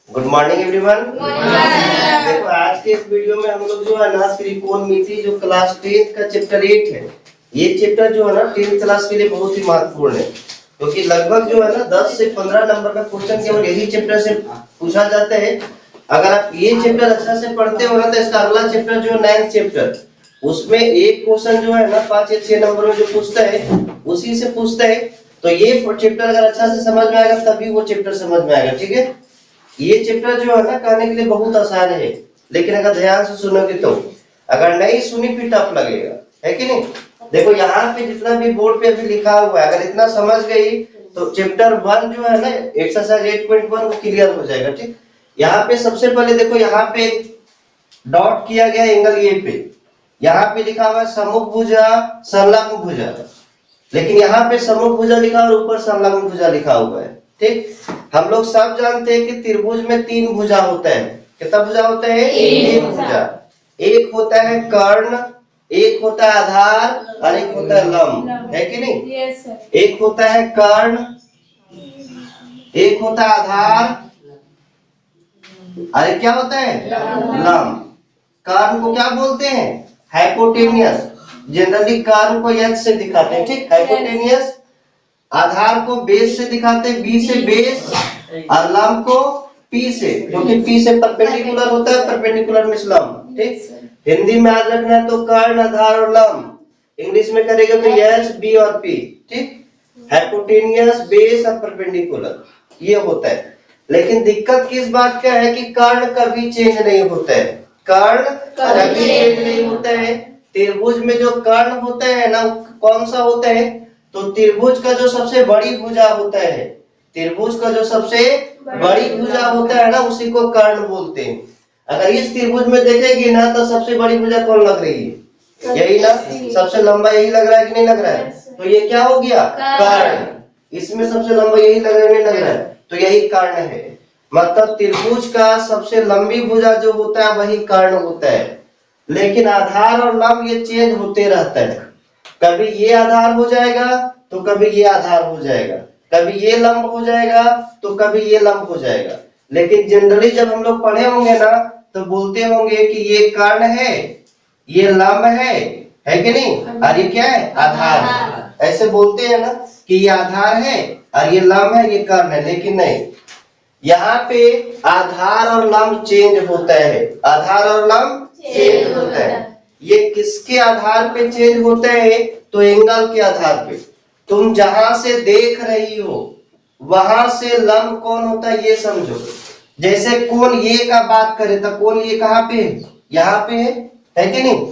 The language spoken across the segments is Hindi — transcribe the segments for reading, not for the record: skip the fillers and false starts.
Good morning everyone. देखो आज के इस वीडियो में हम लोग जो है ना त्रिकोणमिति जो क्लास 10 का चैप्टर 8 है, ये चैप्टर जो है ना 10th क्लास के लिए बहुत ही महत्वपूर्ण है, क्योंकि लगभग जो है ना 10 से 15 नंबर का क्वेश्चन केवल यही चैप्टर से पूछा जाता है। अगर आप ये चैप्टर अच्छा से पढ़ते हो ना तो इसका अगला चैप्टर जो 9th चैप्टर, उसमें एक क्वेश्चन जो है ना 5 या 6 नंबर में जो पूछता है उसी से पूछता है। तो ये चैप्टर अगर अच्छा से समझ में आएगा तभी वो चैप्टर समझ में आएगा। ठीक है, ये चैप्टर जो है ना कहने के लिए बहुत आसान है, लेकिन अगर ध्यान से सुनोगे तो, अगर नहीं सुनी फिर टफ लगेगा, है कि नहीं। देखो यहाँ पे जितना भी बोर्ड पे अभी लिखा हुआ है, अगर इतना समझ गई तो चैप्टर 1 जो है ना एक्सरसाइज 8.1 वो क्लियर हो जाएगा। ठीक, यहाँ पे सबसे पहले देखो यहाँ पे डॉट किया गया एंगल ए पे, यहाँ पे लिखा हुआ है सम्मुख भुजा संलग्न भुजा, लेकिन यहाँ पे सम्मुख भुजा लिखा और ऊपर संलग्न भुजा लिखा हुआ है। ठीक, हम लोग सब जानते हैं कि त्रिभुज में 3 भुजा होता है। कितना भुजा होता है? 3 भुजा। एक होता है कर्ण, एक होता है आधार और एक होता है लंब, है कि नहीं? Yes, sir. एक होता है कर्ण, एक होता है आधार और एक क्या होता है? लंब। कर्ण को क्या बोलते हैं? हाइपोटेनियस। जनरली कर्ण को एच से दिखाते हैं। ठीक, हाइपोटेनियस। आधार को बेस से दिखाते हैं, बी से बेस, और लंब को पी से, क्योंकि पी से परपेंडिकुलर होता है, परपेंडिकुलर में लंब। ठीक, हिंदी में याद रखना है तो कर्ण, आधार और लंब। इंग्लिश में करेगा तो एच, बी और पी। ठीक, हाइपोटेनियस, बेस और परपेंडिकुलर ये होता है। लेकिन दिक्कत किस बात का है कि कर्ण कभी चेंज नहीं होता है। कर्ण कभी चेंज नहीं होता है। त्रिभुज में जो कर्ण होता है ना कौन सा होता है? तो त्रिभुज का जो सबसे बड़ी भुजा होता है, त्रिभुज का जो सबसे बड़ी भुजा होता है ना उसी को कर्ण बोलते हैं। अगर इस त्रिभुज में देखेगी ना तो सबसे बड़ी भुजा कौन लग रही है? यही ना, सबसे लंबा यही लग रहा है कि नहीं लग रहा है? तो ये क्या हो गया? कर्ण। इसमें सबसे लंबा यही लग रहा है, नहीं लग रहा है? तो यही कर्ण है। मतलब त्रिभुज का सबसे लंबी भुजा जो होता है वही कर्ण होता है। लेकिन आधार और लंब ये चेंज होते रहता है। कभी ये आधार हो जाएगा तो कभी ये आधार हो जाएगा, कभी ये लंब हो जाएगा तो कभी ये लंब हो जाएगा। लेकिन जनरली जब हम लोग पढ़े होंगे ना तो बोलते होंगे कि ये कर्ण है, ये लंब है कि नहीं, और ये क्या है? आधार है। ऐसे बोलते हैं ना कि ये आधार है और ये लंब है, ये कर्ण है। लेकिन नहीं, यहाँ पे आधार और लंब चेंज होता है। आधार और लंब चेंज होता है। ये किसके आधार पे चेंज होता है? तो एंगल के आधार पे। तुम जहां से देख रही हो वहां से लंब कौन होता है ये समझो। जैसे कोण ये का बात करें तो कोण ये कहाँ पे है? यहाँ पे है कि नहीं?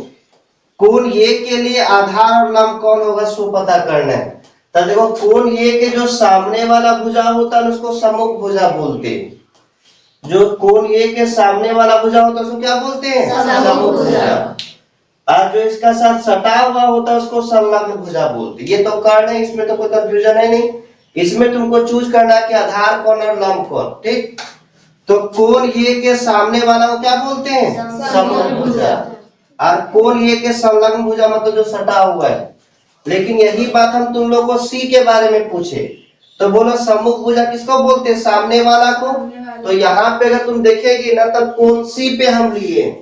कोण ये के लिए आधार और लंब कौन होगा सो पता करना है। तो देखो कोण ये के जो सामने वाला भुजा होता है उसको सम्मुख भुजा बोलते हैं। जो कोण ये के सामने वाला भुजा होता है उसको क्या बोलते हैं? सम्मुख भुजा। और जो इसका साथ सटा हुआ होता है उसको संलग्न भुजा बोलते हैं। ये तो कर्ण है, इसमें तो कोई कंफ्यूजन है नहीं। इसमें तुमको चूज करना है कि आधार कौन और लंब कौन। ठीक, तो कोण ये के सामने वाला को क्या बोलते हैं? सम्मुख भुजा। और कोण ये के संलग्न भुजा मतलब जो सटा हुआ है। लेकिन यही बात हम तुम लोग को सी के बारे में पूछे तो बोलो सम्मुख भुजा किसको बोलते हैं? सामने वाला को। तो यहाँ पे अगर तुम देखेगी ना तब कोण सी पे हम लिए,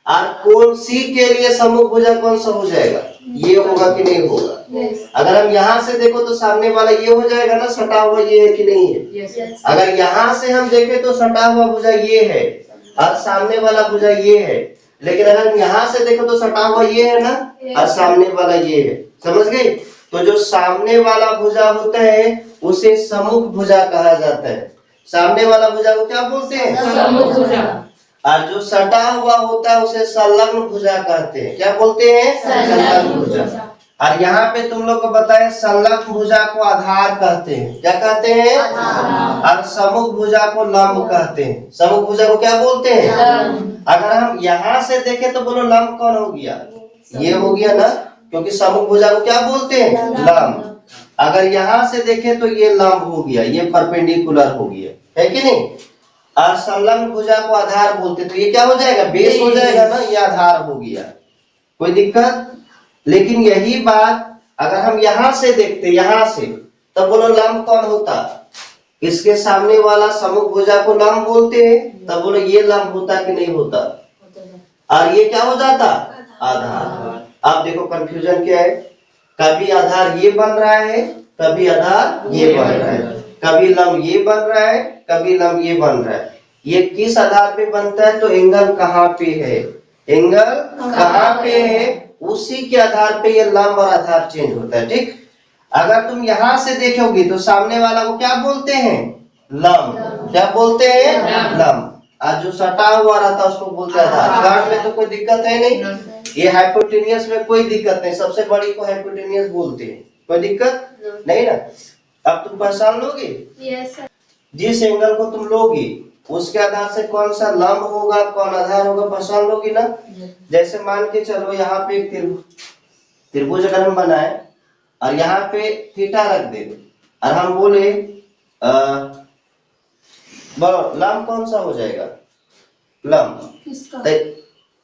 और कोण सी के लिए सम्मुख भुजा कौन सा हो जाएगा? ये होगा कि नहीं होगा? अगर हम यहाँ से देखो तो सामने वाला ये हो जाएगा ना, सटा हुआ ये है कि नहीं है? अगर यहाँ से हम देखें तो सटा हुआ भुजा ये है और सामने वाला भुजा ये है। लेकिन अगर हम यहाँ से देखो तो सटा हुआ ये है ना और सामने वाला ये है। समझ गए? तो जो सामने वाला भुजा होता है उसे सम्मुख भुजा कहा जाता है। सामने वाला भुजा को क्या बोलते हैं? सम्मुख भुजा। और जो सटा हुआ होता है उसे संलग्न भुजा कहते हैं। क्या बोलते हैं? संलग्न भुजा। और यहाँ पे तुम लोग को बताएं संलग्न भुजा को आधार कहते हैं। क्या कहते हैं? और सम्मुख भुजा को लंब कहते हैं। सम्मुख भुजा को क्या बोलते हैं? अगर हम यहाँ से देखें तो बोलो लंब कौन हो गया? ये हो गया ना, क्योंकि सम्मुख भुजा को क्या बोलते हैं? लंब। अगर यहाँ से देखें तो ये लंब हो गया, ये परपेंडिकुलर हो गया, है कि नहीं? और संलग्न भुजा को आधार बोलते तो ये क्या हो जाएगा? बेस हो जाएगा ना, ये आधार हो गया। कोई दिक्कत? लेकिन यही बात अगर हम यहाँ से देखते, यहाँ से, तब बोलो लंब कौन होता? इसके सामने वाला सम्मुख भुजा को लंब बोलते हैं। तब बोलो ये लंब होता कि नहीं होता, और ये क्या हो जाता, आधार। अब देखो कंफ्यूजन क्या है, कभी आधार ये बन रहा है, कभी आधार ये बन रहा है, कभी लंब ये बन रहा है, कभी लंब ये बन रहा है। ये किस आधार पे बनता है, तो एंगल कहाँ पे है, एंगल कहाँ पे है, उसी के आधार पे ये लंब और आधार चेंज होता है। ठीक, अगर तुम यहां से देखोगी तो सामने वाला को क्या बोलते हैं, लंब। क्या बोलते हैं, लंब। आज जो सटा हुआ रहता है उसको बोलते हैं आधार। आधार में तो कोई दिक्कत है नहीं, ये हाइपोटेनियस में कोई दिक्कत नहीं, सबसे बड़ी को हाइपोटेनियस बोलते हैं, कोई दिक्कत नहीं ना। अब तुम पहचान लोगे, जिस एंगल को तुम लोगी उसके आधार से कौन सा लंब होगा कौन आधार होगा पहचान लोगी ना। जैसे मान के चलो यहाँ पे एक त्रिभुज अगर हम बनाए और यहाँ पे थीटा रख दे और हम बोले लंब कौन सा हो जाएगा, लंब।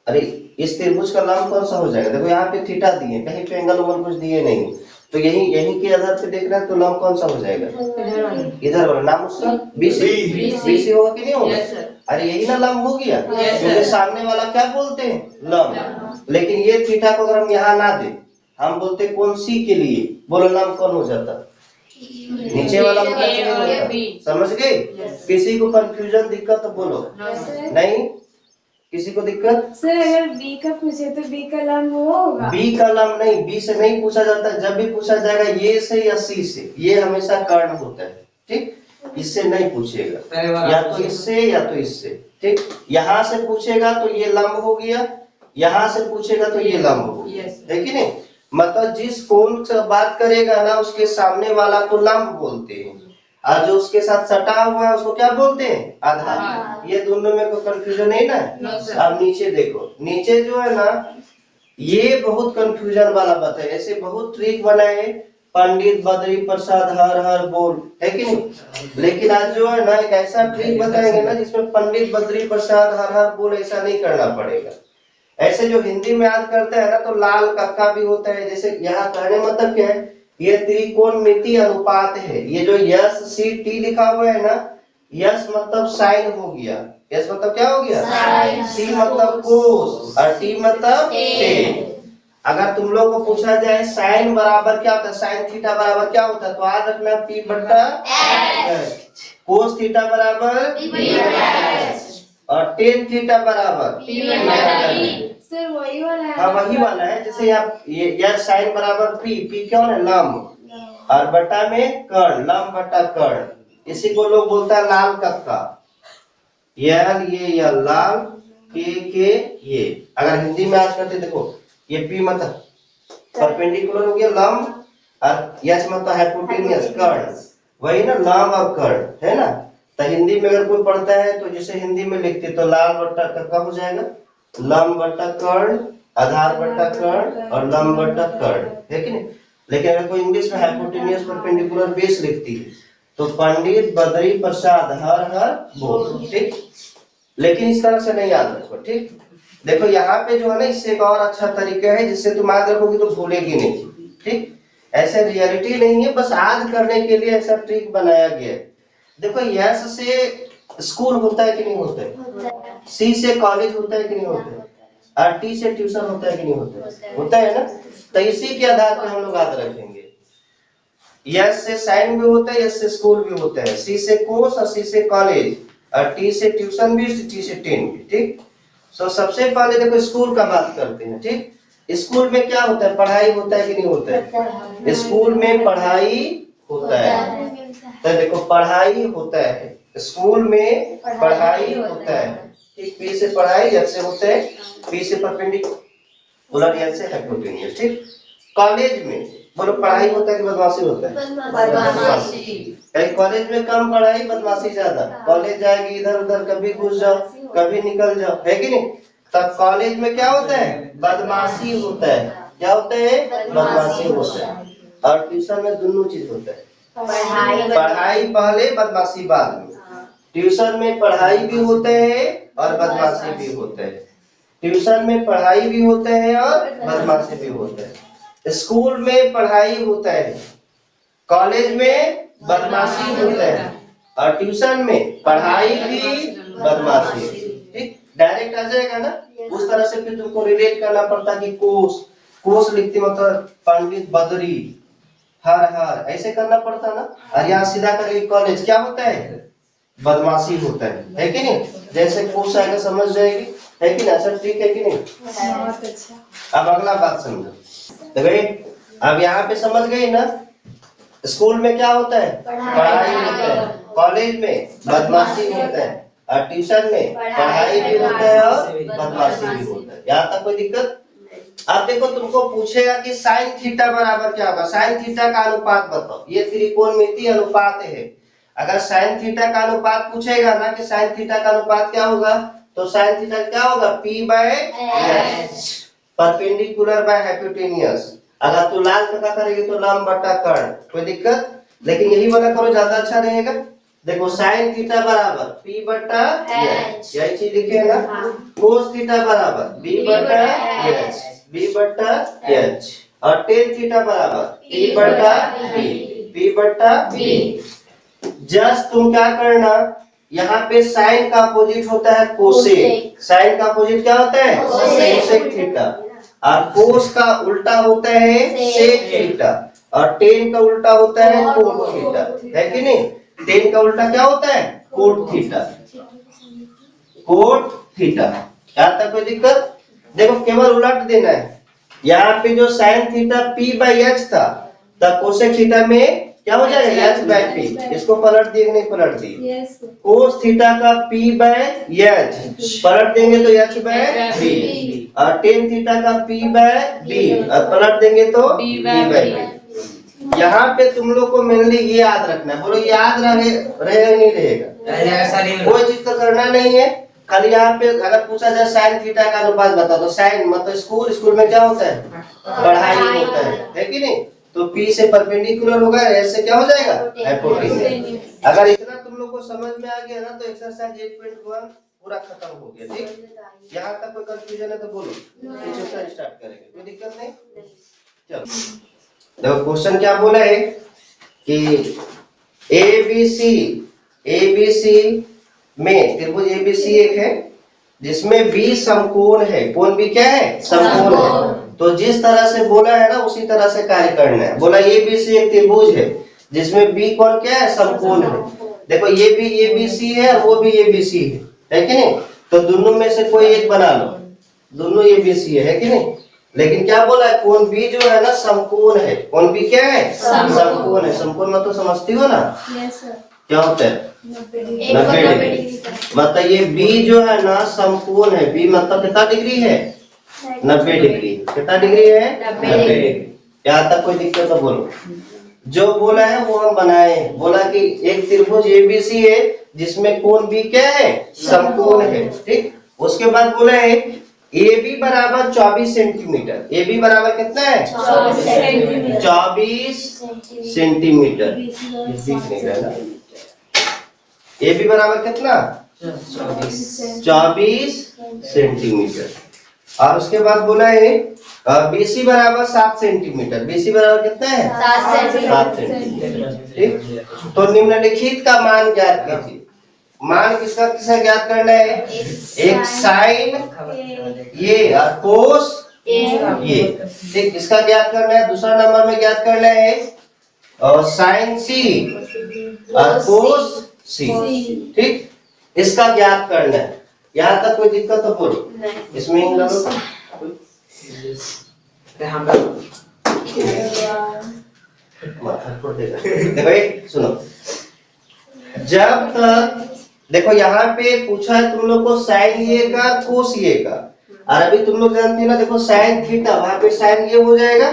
अरे इस त्रिभुज का लंब कौन सा हो जाएगा, देखो यहाँ पे थीटा दिए, कहीं पे एंगल उंगल कुछ दिए नहीं, तो यही के आधार पे देख रहा है, तो लंब कौन सा हो जाएगा, इधर वाला नाम उसका बीसी होगा कि नहीं होगा। अरे यही ना लंब हो गया, क्योंकि सामने वाला क्या बोलते हैं, लंब। लेकिन ये थीटा को अगर हम यहाँ ना दे, हम बोलते कौन सी के लिए, बोलो लंब कौन हो जाता, नीचे वाला होता कि नहीं होता। समझ गए, किसी को कंफ्यूजन दिक्कत तो बोलो नहीं, किसी को दिक्कत। सर अगर बी का पूछे तो बी का लंब होगा, बी का लंब नहीं, बी से नहीं पूछा जाता, जब भी पूछा जाएगा ये से या सी से, ये हमेशा कर्ण होता है। ठीक, इससे नहीं पूछेगा, या तो इससे या तो इससे। ठीक, यहाँ से पूछेगा तो ये लंब हो गया, यहाँ से पूछेगा तो ये लंब हो गया, है कि नहीं। मतलब जिस कोण से बात करेगा ना उसके सामने वाला को लंब बोलते हैं, और जो उसके साथ सटा हुआ है उसको क्या बोलते हैं, आधार। ये दोनों में कोई कंफ्यूजन नहीं ना। अब नीचे देखो, नीचे जो है ना ये बहुत कंफ्यूजन वाला बात है, ऐसे बहुत ट्रिक बनाए पंडित बद्री प्रसाद हर हर बोल, है कि नहीं। लेकिन आज जो है ना एक ऐसा ट्रिक बताएंगे ना जिसमें पंडित बद्री प्रसाद हर हर बोल ऐसा नहीं करना पड़ेगा। ऐसे जो हिंदी में याद करते हैं ना तो लाल कक्का भी होता है, जैसे यहाँ कहने मतलब क्या है, ये त्रिकोणमिति अनुपात है। ये जो यस सी टी लिखा हुआ है ना, यस मतलब साइन हो गया, यस मतलब क्या हो गया, सी मतलब कोस और टी मतलब टेन। अगर तुम लोग को पूछा जाए साइन बराबर क्या होता है, साइन थीटा बराबर क्या होता है, तो याद रखना पी बट्टा कोस थीटा बराबर और टेन थीटा बराबर सर वही वाला है। हाँ वही वाला है, जैसे आप ये साइन बराबर पी, पी क्या है लंब और बटा में कर्ण, लंब बटा कर्ण, इसी को लोग बोलता है लाल कक्का। ये लाल के ये अगर हिंदी में आज करते देखो, ये पी मतलब परपेंडिकुलर हो गया लंब और यस मतलब हाइपोटेनियस कर्ण, वही ना लंब और कर्ण है ना। तो हिंदी में अगर कोई पढ़ता है तो जैसे हिंदी में लिखते तो लाल बट्टा कक्का हो जाएगा, लंब बट्टा कर्ण, आधार बट्टा कर्ण और लंब बट्टा कर्ण, है कि नहीं। लेकिन अगर कोई इंग्लिश में हाइपोटेनियस परपेंडिकुलर बेस लिखती है तो पंडित बद्री प्रसाद हर हर बोल। ठीक, लेकिन इस तरह से नहीं याद रखो। ठीक, देखो यहाँ पे जो है ना इससे एक और अच्छा तरीका है जिससे तुम याद रखोगे तो भूलेगी नहीं। ठीक, ऐसे रियलिटी नहीं है, बस याद करने के लिए ऐसा ट्रिक बनाया गया है। देखो यस से स्कूल होता है कि नहीं होता है, सी से कॉलेज होता है कि नहीं होता है, और टी से ट्यूशन होता है कि नहीं होता है, होता है ना। तो इसी के आधार पर हम लोग याद रखेंगे, यस से साइन भी होता है, यस से स्कूल भी होता है, सी से कोर्स और सी से कॉलेज और टी से ट्यूशन भी, टी से टेन भी। ठीक, तो सबसे पहले देखो स्कूल का बात करते हैं। ठीक, स्कूल में क्या होता है, पढ़ाई होता है कि नहीं होता है, स्कूल में पढ़ाई होता है। तो देखो पढ़ाई होता है, स्कूल में पढ़ाई होता है। ठीक, पी से पढ़ाई, एफ से होता है, पी से परपेंडिकुलर, एफ से हाइपोटेनियस। ठीक, कॉलेज में बोलो पढ़ाई होता है कि बदमाशी होता है, बदमाशी। कॉलेज में कम पढ़ाई बदमाशी ज्यादा, कॉलेज जाएगी इधर उधर कभी घुस जाओ कभी निकल जाओ, है कि नहीं। तब कॉलेज में क्या होता है, बदमाशी होता है। क्या होता है, बदमाशी होता है। और ट्यूशन में दोनों चीज होता है, पढ़ाई पहले बदमाशी बाद में। ट्यूशन में पढ़ाई भी होता है और बदमाशी भी होता है, ट्यूशन में पढ़ाई भी होता है और बदमाशी भी होता है। स्कूल में पढ़ाई होता है, कॉलेज में बदमाशी होता है, और ट्यूशन में पढ़ाई भी बदमाशी। ठीक, डायरेक्ट आ जाएगा ना। उस तरह से फिर तुमको रिलेट करना पड़ता कि कोस लिखते मतलब पंडित बदरी हर हर ऐसे करना पड़ता ना। और यहाँ सीधा करेंगे कॉलेज क्या होता है, बदमाशी होता है कि नहीं। जैसे कोस आएगा समझ जाएगी, है कि नहीं। अच्छा ठीक है कि नहीं। बहुत अच्छा। अब अगला बात समझो। तो भाई अब यहाँ पे समझ गए ना, स्कूल में क्या होता है, पढ़ाई होता है, कॉलेज में बदमाशी होता है, और ट्यूशन में पढ़ाई भी होता है और बदमाशी भी होता है। यहाँ तक कोई दिक्कत। अब देखो तुमको पूछेगा कि साइन थीटा बराबर क्या होगा। साइन थीटा का अनुपात बताओ। ये त्रिकोणमितीय अनुपात है। अगर साइन थीटा का अनुपात पूछेगा ना कि साइन थीटा का अनुपात क्या होगा, तो साइन थीटा क्या होगा, P by H, perpendicular by hypotenuse. अगर तू लाल पता करेगी तो लंब बटा कर्ण, कोई दिक्कत। लेकिन यही वाला करो ज्यादा अच्छा रहेगा। देखो साइन थीटा बराबर P बटा एच, यही चीज लिखे है ना। कोस थीटा बराबर B बटा एच, B बटा एच, और टेन थीटा बराबर P बटा B, P बटा B। जस्ट तुम क्या करना, यहाँ पे साइन का अपोजिट होता है कोसेक। साइन का अपोजिट क्या होता है, कोसेक थीटा। और कोस का उल्टा होता है सेक थीटा, और टेन का उल्टा होता है कोट थीटा, है कि नहीं। टेन का उल्टा क्या होता है, कोट थीटा, कोट थीटा। यहाँ तक कोई दिक्कत। देखो केवल उलट देना है। यहाँ पे जो sine theta P by H था, तब कोसेक थीटा में क्या हो जाएगा, एच बाय पी। इसको पलट दिए नहीं, पलट दिए। कोस थीटा का P बाय एच पलट देंगे तो एच बाय बी, और टेन थीटा का P बाय बी और पलट देंगे तो B बाय बी। यहाँ पे तुम लोग को मेनली ये याद रखना है। बोलो याद रहेगा नहीं रहेगा, कोई चीज तो करना नहीं है। खाली यहाँ पे अगर पूछा जाए साइन थीटा का अनुपात बता, तो साइन मतलब स्कूल में क्या होता है, पढ़ाई होता है कि नहीं। तो P से परपेंडिकुलर होगा, एच से क्या हो जाएगा, हाइपोटेन्यूज। अगर इतना तुम लोग को समझ में आ गया ना, तो एक्सरसाइज 8.1 पूरा खत्म हो गया। ठीक, यहाँ तक कोई कंफ्यूजन है तो बोलो, एक्सरसाइज स्टार्ट करेंगे, कोई दिक्कत नहीं। चलो देखो क्वेश्चन क्या बोला है कि ABC में त्रिभुज ABC एक है जिसमें B समकोण है। कोण B क्या है, समकोण है। तो जिस तरह से बोला है ना उसी तरह से कार्य करना है। बोला ABC एक त्रिभुज है जिसमें B कोण क्या है, समकोण है। देखो ये भी ABC है और वो भी ABC है कि नहीं। तो दोनों में से कोई एक बना लो, दोनों ABC है कि नहीं। लेकिन क्या बोला है, कोण B जो है ना समकोण है। कोण B क्या है, समकोण है। समकोण मतलब समझती हो ना, क्या होता है, 90 डिग्री। मतलब ये B जो है ना समकोण है। B मतलब कितना डिग्री है, 90 डिग्री। कितना डिग्री है, 90 डिग्री। यहाँ तक कोई दिक्कत तो बोलो। जो बोला है वो हम बनाए। बोला कि एक त्रिभुज ABC है जिसमें कोण B क्या है, समकोण है। ठीक, उसके बाद बोला है AB बराबर 24 सेंटीमीटर। AB बराबर कितना है, 24 सेंटीमीटर। AB बराबर कितना, 24 सेंटीमीटर। और उसके बाद बोला है BC बराबर 7 सेंटीमीटर। BC बराबर कितना है, 7 सेंटीमीटर। ठीक, तो निम्नलिखित का मान ज्ञात कीजिए। मान किसका किसका ज्ञात करना है, एक साइन ये और कोस ये। ठीक, इसका ज्ञात करना है। दूसरा नंबर में ज्ञात करना है और साइन C और कोस C। ठीक, इसका ज्ञात करना है। यहाँ तक कोई दिक्कत तो बोलो। इसमें देखो सुनो, जब तक देखो यहाँ पे पूछा है तुम लोग को साइन ये का कोस ये का। और अभी तुम लोग जानते हो ना, देखो साइन थीटा, वहां पे साइन ये हो जाएगा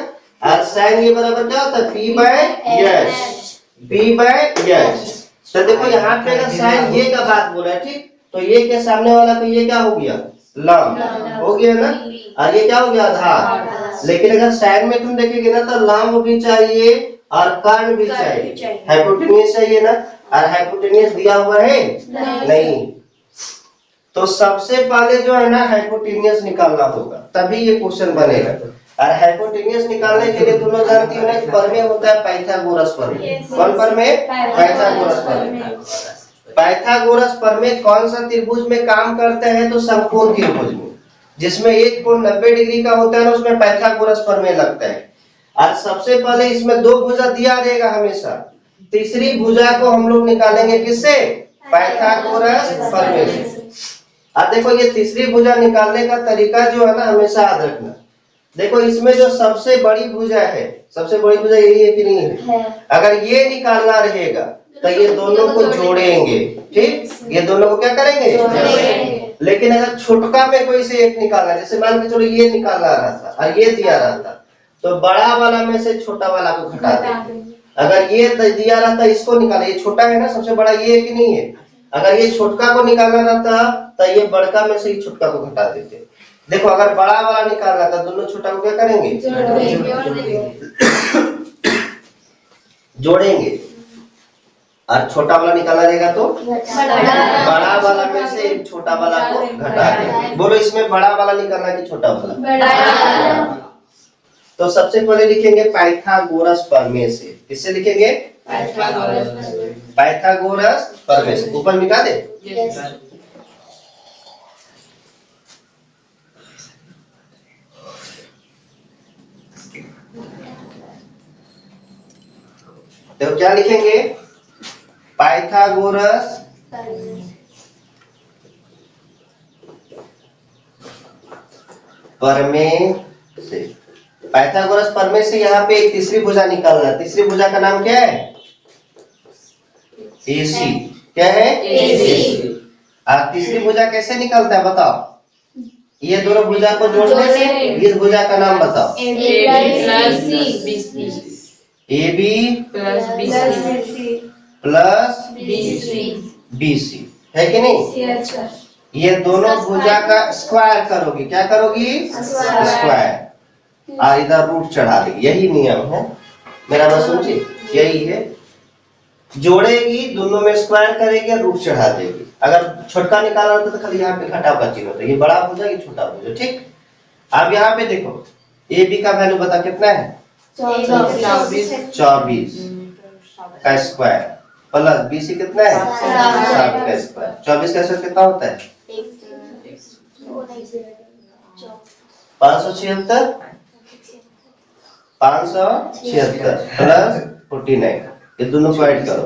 और साइन ये बराबर क्या होता है, P by H, P by H. तो देखो यहाँ पे अगर साइन ये का बात बोला है, ठीक, तो ये के सामने वाला तो ये क्या हो गया, लंब हो गया ना, और ये क्या हो गया, आधार। लेकिन अगर साइन में तुम देखेगे ना तो लंब भी चाहिए और कर्ण भी चाहिए, हाइपोटेन्यूज चाहिए ना। और हाइपोटेन्यूज दिया हुआ है नहीं। तो सबसे पहले जो है ना हाइपोटेन्यूज निकालना होगा, तभी ये क्वेश्चन बनेगा। और हाइपोटेनियस निकालने के लिए तुम लोग जानती हो ना, प्रमेय होता है पाइथागोरस प्रमेय। कौन प्रमेय? पाइथागोरस प्रमेय। पाइथागोरस प्रमेय कौन सा त्रिभुज में काम करते हैं? तो समकोण त्रिभुज में, जिसमें एक कोण 90 डिग्री का होता है ना, उसमें पाइथागोरस प्रमेय लगता है। और सबसे पहले इसमें दो भुजा दिया रहेगा हमेशा, तीसरी भुजा को हम लोग निकालेंगे किससे? पाइथागोरस प्रमेय से। अब देखो ये तीसरी भुजा निकालने का तरीका जो है ना, हमेशा याद रखना। देखो इसमें जो सबसे बड़ी भुजा है, सबसे बड़ी भुजा यही है कि नहीं है? अगर ये निकालना रहेगा तो ये दोनों को जोड़ेंगे, ठीक? ये दोनों को क्या करेंगे? जोड़ेंगे। लेकिन अगर छुटका में कोई से एक निकालना, जैसे मान के चलो ये निकालना रहा था और ये दिया रहा था, तो बड़ा वाला में से छोटा वाला को घटा देंगे। अगर ये दिया रहता इसको निकाला, ये छोटा है ना, सबसे बड़ा ये है कि नहीं है? अगर ये छोटका को निकालना रहता तो ये बड़का में से ही छोटका को घटा देते। देखो अगर बड़ा वाला निकालना था, दोनों छोटा को क्या करेंगे? जोड़ेंगे। और छोटा वाला निकाला रहेगा तो बड़ा वाला में से एक छोटा वाला को घटा देंगे। बोलो इसमें बड़ा वाला निकालना कि छोटा वाला? तो सबसे पहले लिखेंगे पाइथागोरस प्रमेय से। किससे लिखेंगे? पाइथागोरस प्रमेय से। ऊपर मिटा दे। तो क्या लिखेंगे? पाइथागोरस प्रमेय से। पाइथागोरस प्रमेय से यहाँ पे एक तीसरी भुजा निकालना। तीसरी भुजा का नाम क्या है? AC। क्या है? AC। और तीसरी भुजा कैसे निकलता है बताओ? ये दोनों भुजा को जोड़ने से इस भुजा का नाम बताओ। AB प्लस BC है कि नहीं? ये दोनों भुजा का स्क्वायर करोगी। क्या करोगी? स्क्वायर। और इधर रूट चढ़ा देगी। यही नियम है, मेरा बात समझिए, यही है। जोड़ेगी, दोनों में स्क्वायर करेगी और रूट चढ़ा देगी। अगर छोटका निकालना होता तो खाली यहाँ पे घटाव का चिन्ह होता है। ये बड़ा भुजा, ये छोटा भुजा, ठीक? अब यहाँ पे देखो AB का वैल्यू बता कितना है? 24 का स्क्वायर प्लस BC कितना है? 7 का स्क्वायर। 24 का स्क्वायर कितना होता है? 576 प्लस 49। ये दोनों को ऐड करो।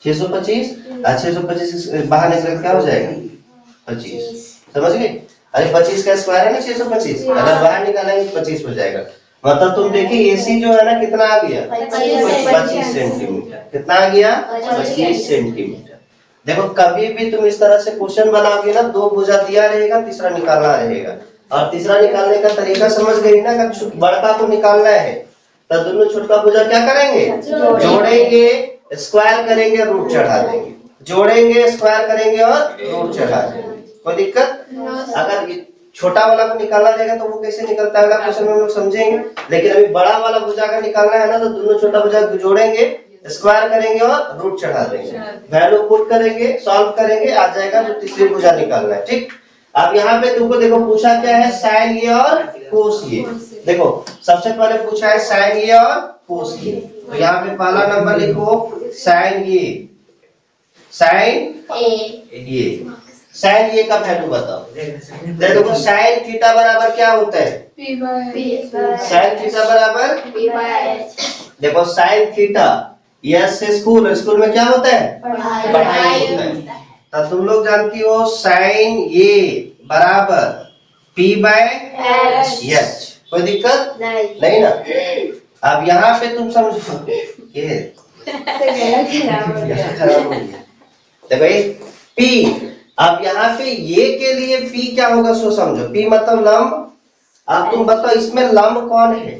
625। 625 बाहर निकल क्या हो जाएगा? 25। समझ गए? अरे 25 का स्क्वायर है ना 625, अगर बाहर निकालेंगे 25 हो जाएगा। मतलब तुम देखिए AC जो है ना कितना आ गया? 25 सेंटीमीटर। कितना आ गया? 25 सेंटीमीटर। देखो कभी भी तुम इस तरह से क्वेश्चन बनाओगे ना, दो भुजा दिया रहेगा, तीसरा निकालना रहेगा। और तीसरा निकालने का तरीका समझ गई ना? अगर बड़का को निकालना है तो दोनों छोटका भुजा क्या करेंगे? जोड़ेंगे, स्क्वायर करेंगे, रूट चढ़ा देंगे। जोड़ेंगे, स्क्वायर करेंगे और रूट चढ़ा देंगे। कोई दिक्कत? अगर छोटा वाला को निकालना रहेगा तो वो कैसे निकलता है अगला क्वेश्चन में हम लोग समझेंगे। लेकिन अभी बड़ा वाला भुजा का निकालना है ना, तो दोनों छोटा भुजा जोड़ेंगे, स्क्वायर करेंगे और रूट चढ़ा देंगे। वैल्यू पुट करेंगे, सॉल्व करेंगे, आ जाएगा जो तीसरी भुजा निकालना है, ठीक? अब यहाँ पे तुमको देखो पूछा क्या है? साइन ये और कोस ये। देखो सबसे पहले पूछा है साइन ये और कोस ये। तो यहाँ पे पहला नंबर लिखो साइन ये, साइन ये। साइन ये का वैल्यू बताओ। देखो साइन थीटा बराबर क्या होता है? साइन थीटा बराबर देखो sine theta, yes school, school में क्या होता है? पढ़ाई होता है। तो तुम लोग जानती हो साइन ये बराबर P/H। कोई दिक्कत नहीं ना? अब यहाँ पे तुम समझो ये खराब हो गया। देखो P, अब यहाँ पे ये के लिए P क्या होगा सो समझो। P मतलब लंब। अब तुम बताओ इसमें लंब कौन है?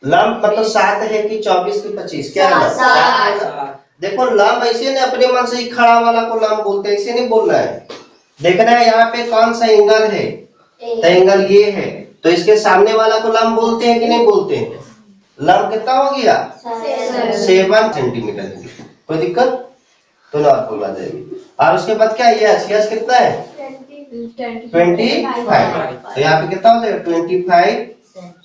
लंब मतलब 7 है कि 24 की 25? क्या है? 7। देखो लंब ऐसे नहीं अपने मन से ही खड़ा वाला को लंब बोलते हैं, ऐसे नहीं बोलना है। देखना है यहाँ पे कौन सा एंगल है? तो एंगल ये है, तो इसके सामने वाला को लंब बोलते हैं कि नहीं बोलते हैं? लंब कितना हो गया? 7 सेंटीमीटर। कोई दिक्कत? तो नॉर्थ पोल आ जाएगी। और उसके बाद क्या यस, यस कितना है 25। तो यहाँ पे कितना हो जाएगा 25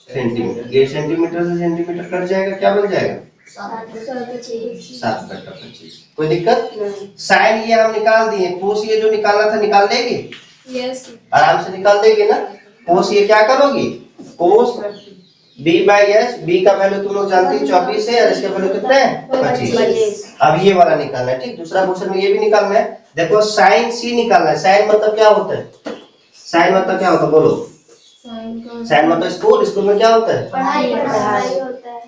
सेंटीमीटर। ये सेंटीमीटर से सेंटीमीटर कट जाएगा, क्या बन जाएगा 7/25। कोई दिक्कत? साइन ये हम निकाल दिए, कोस ये जो निकालना था निकाल लेगी, यस आराम से निकाल देगी ना। कोस ये क्या करोगी, कोस b/s, b का वैल्यू तुम लोग जानती हो 24 है और इसका वैल्यू कितना है 25। अब ये वाला निकालना है, ठीक। दूसरा क्वेश्चन में ये भी निकालना है। देखो साइन c निकालना है। साइन मतलब क्या होता है, साइन मतलब क्या होता है बोलो, साइन मतलब स्कूल में क्या होता है पढ़ाई होता है।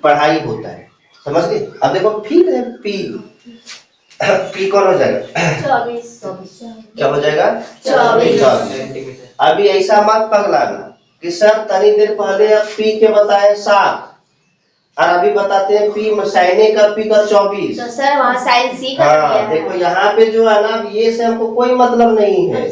पढ़ाई होता है, समझ गए। अब देखो फिर है पी कौन हो जाएगा 24 क्या हो जाएगा 24। अभी ऐसा मत पगलाना कि सर तनी देर पहले अब पी के बताए 7 और अभी बताते हैं पी साइने का पी का 24। तो सर वहाँ साइन सी का हाँ देखो यहाँ पे जो है ना ये से हमको कोई मतलब नहीं है,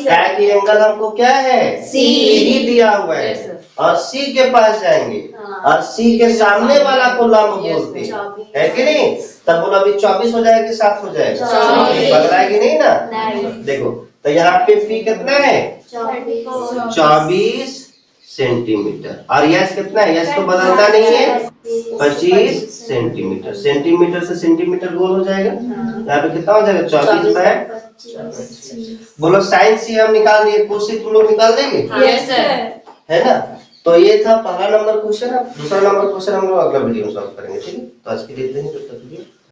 क्या कि एंगल हमको क्या है सी ही दिया हुआ है और सी के पास जाएंगे और सी के सामने वाला को लंब बोलते हैं, है कि नहीं। तब बोलो अभी 24 हो जाएगा कि 7 हो जाएगा, बदलाएगी नहीं ना। देखो तो यहाँ पे पी कितना है 24 सेंटीमीटर और यस कितना है, यस तो बदलता नहीं है 25 सेंटीमीटर। सेंटीमीटर से सेंटीमीटर गोल हो जाएगा, यहाँ पे कितना हो जाएगा 24/25। बोलो साइन सी हम निकाल दिए, कोसी तुम लोग निकाल देंगे यस सर है ना। तो ये था पहला नंबर क्वेश्चन। दूसरा नंबर क्वेश्चन हम लोग अगला वीडियो में सॉल्व करेंगे, ठीक है। तो आज के लिए इतना ही, तब तक के लिए